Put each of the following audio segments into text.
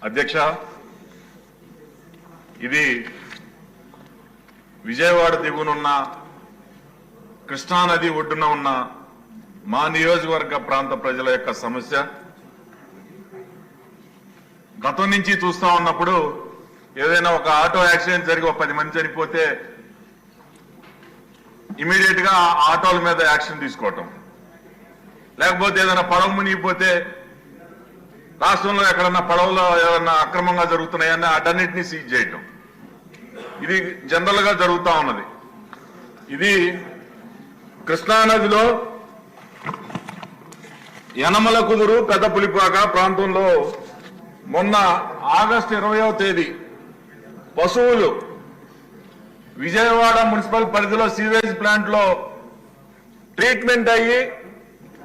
అధ్యక్ష, ఇది విజయవాడ దిగునున్న కృష్ణానది ఒడ్డున ఉన్న మా నియోజకవర్గ ప్రాంత ప్రజల యొక్క సమస్య. గతం నుంచి చూస్తా ఉన్నప్పుడు ఏదైనా ఒక ఆటో యాక్సిడెంట్ జరిగి 10 మంది చనిపోతే ఇమీడియట్ గా ఆటోల మీద యాక్షన్ తీసుకోవటం, లేకపోతే ఏదైనా పడవ మునిగిపోతే రాష్ట్రంలో ఎక్కడన్నా పడవలో ఏదన్నా అక్రమంగా జరుగుతున్నాయని అటన్నిటినీ సీజ్ చేయటం, ఇది జనరల్ గా జరుగుతా ఉన్నది. ఇది కృష్ణానదిలో యనమల కుదురు పెద్ద పులిపాక ప్రాంతంలో మొన్న ఆగస్టు 20వ తేదీ పశువులు విజయవాడ మున్సిపల్ పరిధిలో సీవేజ్ ప్లాంట్ లో ట్రీట్మెంట్ అయ్యి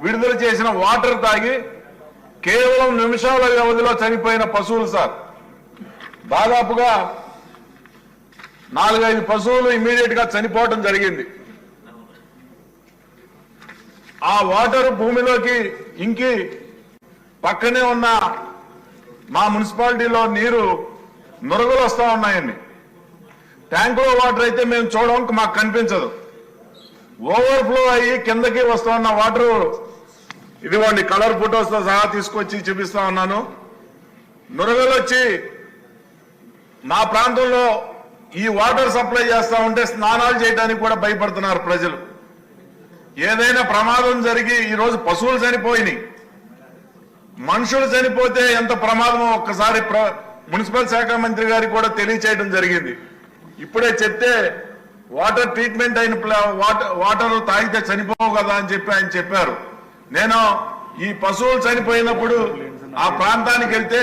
విడుదల చేసిన వాటర్ తాగి కేవలం నిమిషాల వ్యవధిలో చనిపోయిన పశువులు సార్. దాదాపుగా 4-5 పశువులు ఇమ్మీడియట్ గా చనిపోవడం జరిగింది. ఆ వాటర్ భూమిలోకి ఇంకి పక్కనే ఉన్న మా మున్సిపాలిటీలో నీరు నురగలు వస్తా ఉన్నాయండి. ట్యాంకులో వాటర్ అయితే మేము చూడడం మాకు కనిపించదు. ఓవర్ఫ్లో అయ్యి కిందకి వస్తా ఉన్న వాటర్ ఇదిగోండి కలర్ ఫోటోస్ తో సహా తీసుకొచ్చి చూపిస్తా ఉన్నాను. నురగలు వచ్చి మా ప్రాంతంలో ఈ వాటర్ సప్లై చేస్తా ఉంటే స్నానాలు చేయడానికి కూడా భయపడుతున్నారు ప్రజలు. ఏదైనా ప్రమాదం జరిగి ఈరోజు పశువులు చనిపోయినాయి, మనుషులు చనిపోతే ఎంత ప్రమాదమో ఒక్కసారి మున్సిపల్ శాఖ మంత్రి గారికి కూడా తెలియచేయడం జరిగింది. ఇప్పుడే చెప్తే వాటర్ ట్రీట్మెంట్ అయిన వాటర్ తాగితే చనిపోవు కదా అని చెప్పి ఆయన చెప్పారు. నేను ఈ పశువులు చనిపోయినప్పుడు ఆ ప్రాంతానికి వెళ్తే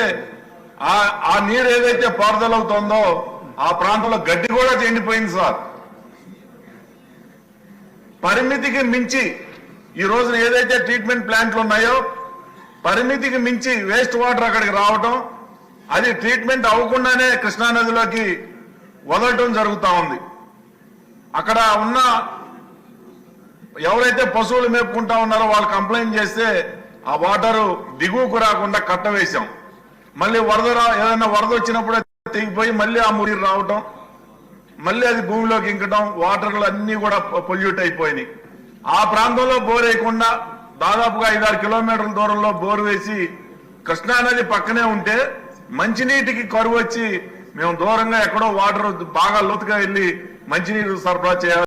ఆ నీరు ఏదైతే పారుదలవుతుందో ఆ ప్రాంతంలో గడ్డి కూడా ఎండిపోయింది సార్. పరిమితికి మించి ఈ రోజున ఏదైతే ట్రీట్మెంట్ ప్లాంట్లు ఉన్నాయో పరిమితికి మించి వేస్ట్ వాటర్ అక్కడికి రావటం, అది ట్రీట్మెంట్ అవ్వకుండానే కృష్ణానదిలోకి వదలటం జరుగుతూ ఉంది. అక్కడ ఉన్న ఎవరైతే పశువులు మేపుకుంటా ఉన్నారో వాళ్ళు కంప్లైంట్ చేస్తే ఆ వాటరు దిగువకు రాకుండా కట్టవేశాం. మళ్ళీ ఏదైనా వరద వచ్చినప్పుడు తెగిపోయి మళ్ళీ ఆ మురికి రావటం, మళ్ళీ అది భూమిలోకి ఇంకటం, వాటర్లు అన్ని కూడా పొల్యూట్ అయిపోయినాయి. ఆ ప్రాంతంలో బోర్ వేయకుండా దాదాపుగా 5-6 కిలోమీటర్ల దూరంలో బోర్ వేసి కృష్ణానది పక్కనే ఉంటే మంచినీటికి కరువు వచ్చి మేము దూరంగా ఎక్కడో వాటర్ బాగా లోతుగా వెళ్లి మంచినీరు సరఫరా చేయాలి.